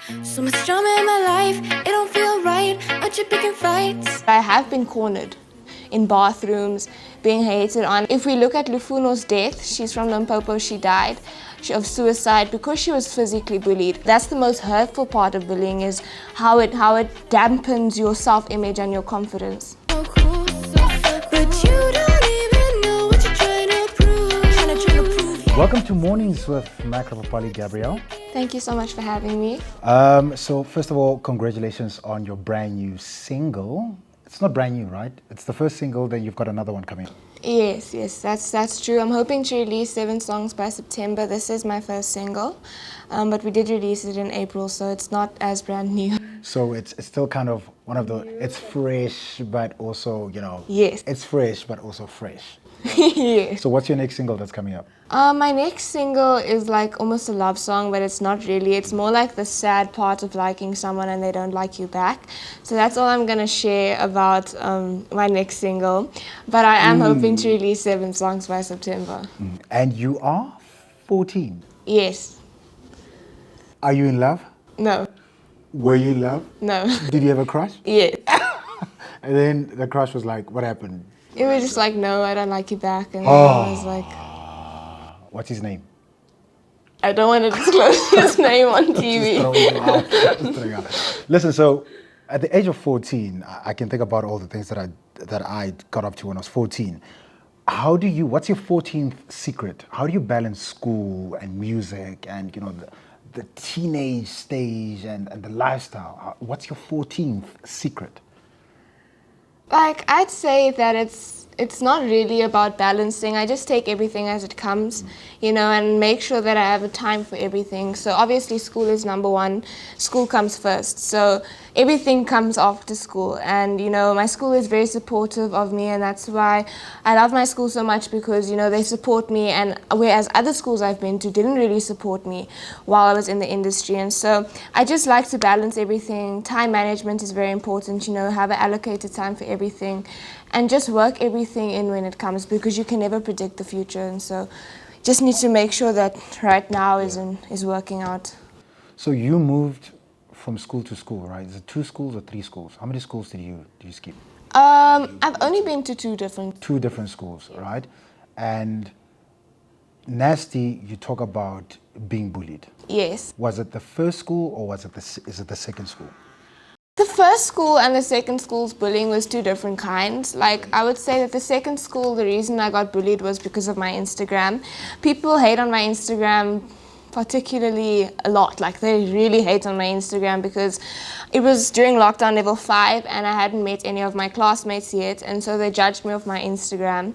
So much drama in my life, it don't feel right, but you're picking fights. I have been cornered in bathrooms, being hated on. If we look at Lufuno's death, she's from Limpopo, she died of suicide because she was physically bullied. That's the most hurtful part of bullying, is how it dampens your self-image and your confidence. So cool, but you don't even know what you're trying to prove. Welcome to Mornings with Mack Rapapali, Gabriella. Thank you so much for having me. So first of all, congratulations on your brand new single. It's not brand new, right? It's the first single, then you've got another one coming. Yes, that's true. I'm hoping to release 7 songs by September. This is my first single, but we did release it in April, so it's not as brand new. So it's still kind of one of the, it's fresh, but also, you know. Yes. It's fresh, but also fresh. Yes. So what's your next single that's coming up? My next single is like almost a love song, but it's not really. It's more like the sad part of liking someone and they don't like you back. So that's all I'm gonna share about my next single. But I am hoping to release 7 songs by September. And you are 14. Yes. Are you in love? No. Were you in love? No. Did you have a crush? Yes. And then the crush was like, what happened? It was just like, no, I don't like you back. And then I was like, What's his name? I don't want to disclose his name on Just TV. throwing it out. Just throwing it out. Listen, so at the age of 14, I can think about all the things that I got up to when I was 14. What's your 14th secret? How do you balance school and music and, you know, the teenage stage and the lifestyle? What's your 14th secret? Like, I'd say that it's not really about balancing. I just take everything as it comes, you know, and make sure that I have a time for everything. So obviously school is number one. School comes first. So everything comes after school. And, you know, my school is very supportive of me, and that's why I love my school so much, because, you know, they support me, and whereas other schools I've been to didn't really support me while I was in the industry. And so I just like to balance everything. Time management is very important, you know, have an allocated time for everything, and just work everything in when it comes, because you can never predict the future. And so just need to make sure that right now is working out. So you moved from school to school, right? Is it 2 schools or 3 schools? How many schools did you skip? I've only been to 2 different. 2 different schools, right? And Nasty, you talk about being bullied. Yes. Was it the first school or is it the second school? The first school and the second school's bullying was 2 different kinds. Like, I would say that the second school, the reason I got bullied was because of my Instagram. People hate on my Instagram particularly a lot. Like, they really hate on my Instagram because it was during lockdown level 5 and I hadn't met any of my classmates yet, and so they judged me off my Instagram.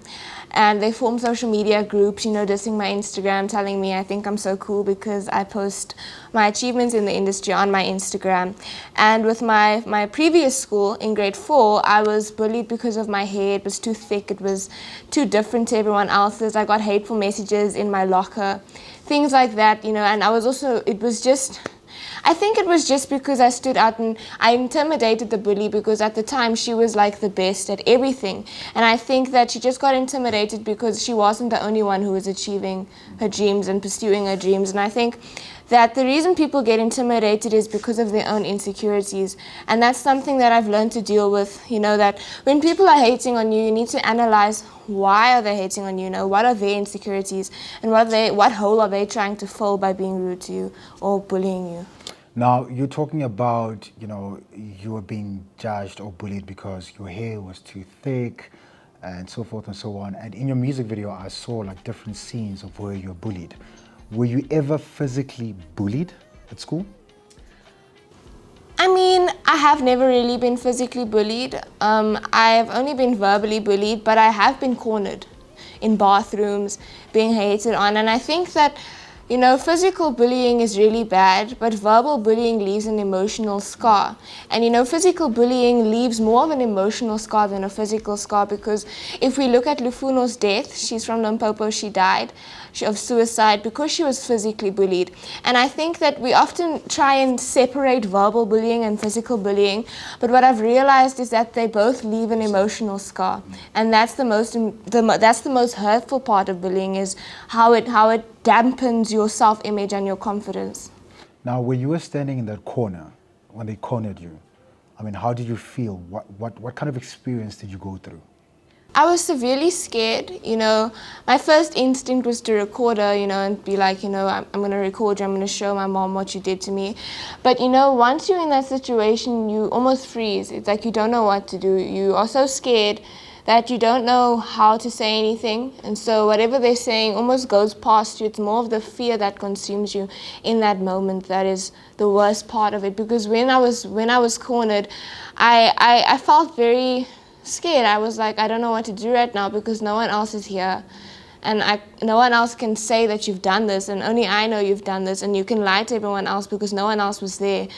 And they formed social media groups, you know, dissing my Instagram, telling me I think I'm so cool because I post my achievements in the industry on my Instagram. And with my previous school in grade 4, I was bullied because of my hair. It was too thick, it was too different to everyone else's. I got hateful messages in my locker, things like that, you know. And I think it was just because I stood out and I intimidated the bully, because at the time she was like the best at everything. And I think that she just got intimidated because she wasn't the only one who was achieving her dreams and pursuing her dreams. And I think that the reason people get intimidated is because of their own insecurities. And that's something that I've learned to deal with, you know, that when people are hating on you, you need to analyze why are they hating on you, you know, what are their insecurities and what hole are they trying to fill by being rude to you or bullying you. Now, you're talking about, you know, you were being judged or bullied because your hair was too thick and so forth and so on. And in your music video, I saw like different scenes of where you're bullied. Were you ever physically bullied at school? I mean, I have never really been physically bullied. I've only been verbally bullied, but I have been cornered in bathrooms, being hated on. And I think that, you know, physical bullying is really bad, but verbal bullying leaves an emotional scar. And, you know, physical bullying leaves more of an emotional scar than a physical scar, because if we look at Lufuno's death, she's from Limpopo, she died of suicide because she was physically bullied. And I think that we often try and separate verbal bullying and physical bullying, but what I've realized is that they both leave an emotional scar. And that's the most hurtful part of bullying, is how it dampens your self-image and your confidence. Now, when you were standing in that corner, when they cornered you, I mean, how did you feel? What kind of experience did you go through? I was severely scared, My first instinct was to record her, and be like, I'm going to record you, I'm going to show my mom what you did to me. But, once you're in that situation, you almost freeze. It's like you don't know what to do. You are so scared that you don't know how to say anything. And so whatever they're saying almost goes past you. It's more of the fear that consumes you in that moment that is the worst part of it. Because when I was cornered, I felt very scared. I was like, I don't know what to do right now because no one else is here. And no one else can say that you've done this, and only I know you've done this, and you can lie to everyone else because no one else was there.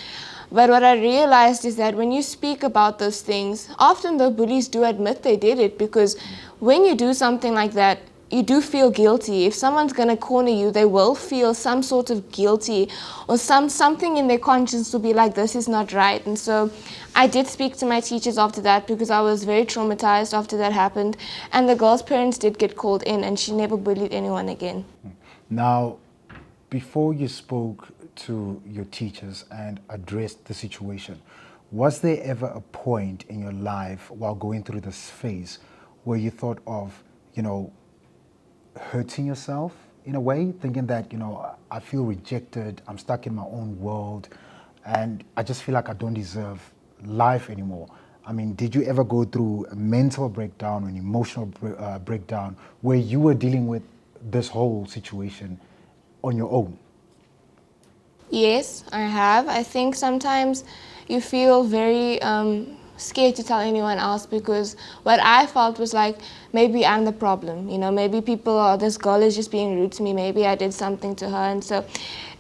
But what I realized is that when you speak about those things, often the bullies do admit they did it, because when you do something like that, you do feel guilty. If someone's going to corner you, they will feel some sort of guilty, or something in their conscience will be like, this is not right. And so I did speak to my teachers after that, because I was very traumatized after that happened. And the girl's parents did get called in, and she never bullied anyone again. Now, before you spoke to your teachers and addressed the situation, was there ever a point in your life while going through this phase where you thought of, hurting yourself in a way, thinking that, I feel rejected, I'm stuck in my own world, and I just feel like I don't deserve life anymore? I mean, did you ever go through a mental breakdown or an emotional breakdown where you were dealing with this whole situation on your own? Yes, I have. I think sometimes you feel very scared to tell anyone else, because what I felt was like, maybe I'm the problem, maybe this girl is just being rude to me, maybe I did something to her. And so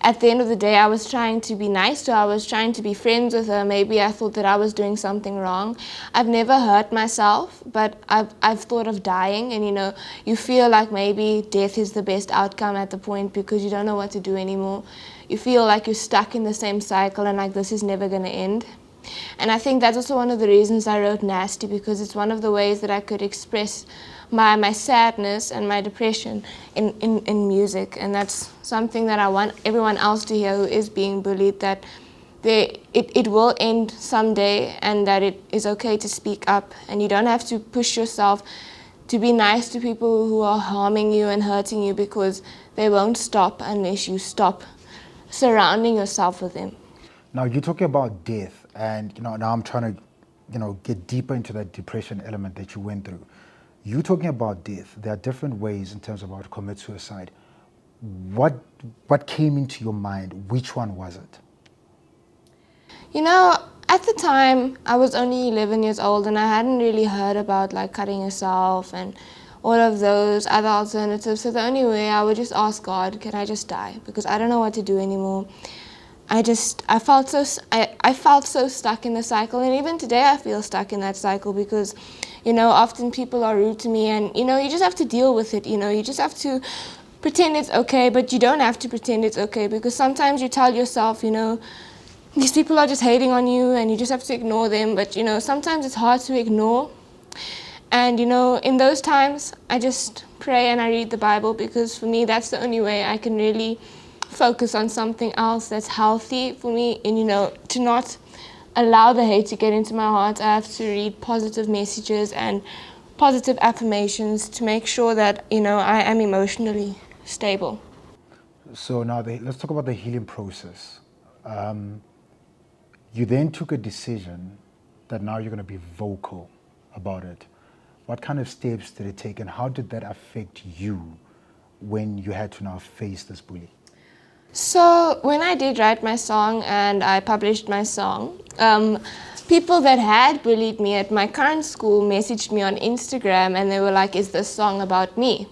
at the end of the day, I was trying to be nice to her, I was trying to be friends with her. Maybe I thought that I was doing something wrong. I've never hurt myself, but I've thought of dying, and you feel like maybe death is the best outcome at the point, because you don't know what to do anymore. You feel like you're stuck in the same cycle, and like this is never going to end. And I think that's also one of the reasons I wrote Nasty, because it's one of the ways that I could express my sadness and my depression in music. And that's something that I want everyone else to hear who is being bullied, that it will end someday, and that it is okay to speak up, and you don't have to push yourself to be nice to people who are harming you and hurting you, because they won't stop unless you stop surrounding yourself with them. Now, you're talking about death, and now I'm trying to, get deeper into that depression element that you went through. You're talking about death. There are different ways in terms of how to commit suicide. What came into your mind? Which one was it? At the time, I was only 11 years old, and I hadn't really heard about like cutting yourself and all of those other alternatives. So the only way, I would just ask God, can I just die? Because I don't know what to do anymore. I felt so stuck in the cycle, and even today I feel stuck in that cycle, because often people are rude to me, and you just have to deal with it. You just have to pretend it's okay, but you don't have to pretend it's okay, because sometimes you tell yourself, these people are just hating on you, and you just have to ignore them. But sometimes it's hard to ignore, and in those times I just pray and I read the Bible, because for me that's the only way I can really focus on something else that's healthy for me. And to not allow the hate to get into my heart, I have to read positive messages and positive affirmations to make sure that I am emotionally stable. So now let's talk about the healing process. You then took a decision that now you're going to be vocal about it. What kind of steps did it take, and how did that affect you when you had to now face this bully? So when I did write my song and I published my song, people that had bullied me at my current school messaged me on Instagram, and they were like, is this song about me?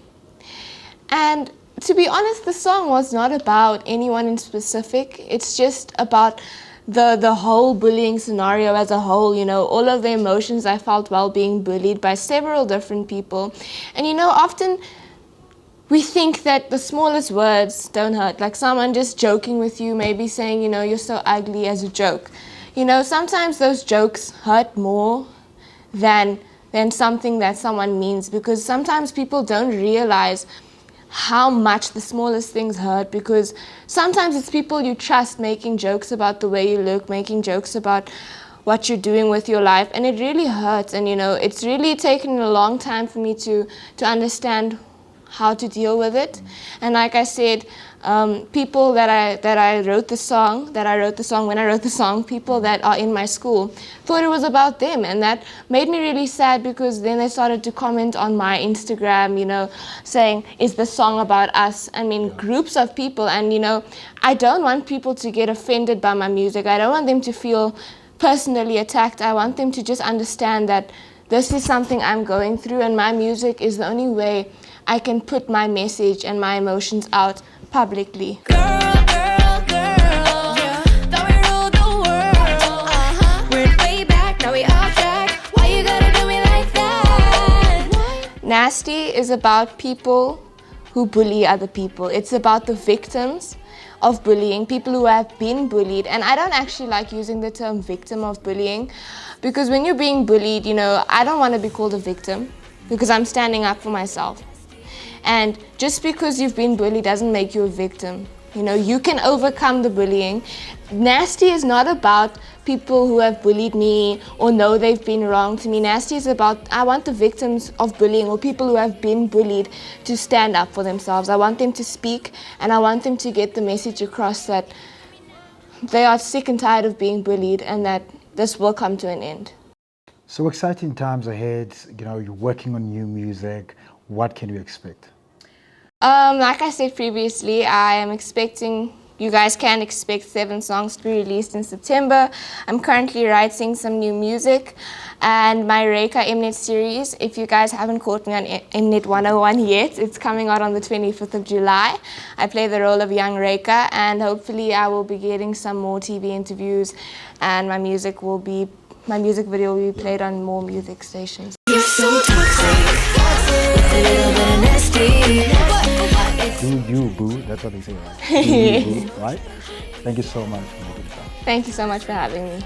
And to be honest, the song was not about anyone in specific. It's just about the whole bullying scenario as a whole, all of the emotions I felt while being bullied by several different people. And often we think that the smallest words don't hurt, like someone just joking with you, maybe saying, you're so ugly, as a joke. Sometimes those jokes hurt more than something that someone means, because sometimes people don't realize how much the smallest things hurt, because sometimes it's people you trust making jokes about the way you look, making jokes about what you're doing with your life, and it really hurts. And it's really taken a long time for me to understand how to deal with it. And like I said, people that I wrote the song when I wrote the song, people that are in my school thought it was about them, and that made me really sad, because then they started to comment on my Instagram, saying, is the song about us? I mean, groups of people. And I don't want people to get offended by my music. I don't want them to feel personally attacked. I want them to just understand that this is something I'm going through, and my music is the only way I can put my message and my emotions out publicly. Girl, girl, girl, yeah. Thought we ruled the world. Went way back, now we off track. Why you gotta do me like that? Nasty is about people who bully other people. It's about the victims of bullying, people who have been bullied. And I don't actually like using the term victim of bullying, because when you're being bullied, I don't want to be called a victim, because I'm standing up for myself. And just because you've been bullied doesn't make you a victim. You can overcome the bullying. Nasty is not about people who have bullied me or know they've been wrong to me. Nasty is about, I want the victims of bullying, or people who have been bullied, to stand up for themselves. I want them to speak, and I want them to get the message across that they are sick and tired of being bullied, and that this will come to an end. So exciting times ahead. You're working on new music. What can we expect? Like I said previously, I am expecting, you guys can expect 7 songs to be released in September. I'm currently writing some new music, and my Reika Mnet series, if you guys haven't caught me on Mnet 101 yet, it's coming out on the 25th of July. I play the role of young Reika, and hopefully I will be getting some more TV interviews, and my music video will be played on more music stations. You're so toxic. A little bit of nasty. Do you, boo? That's what they say, right? Do you, boo, right? Thank you so much for making the time. Thank you so much for having me.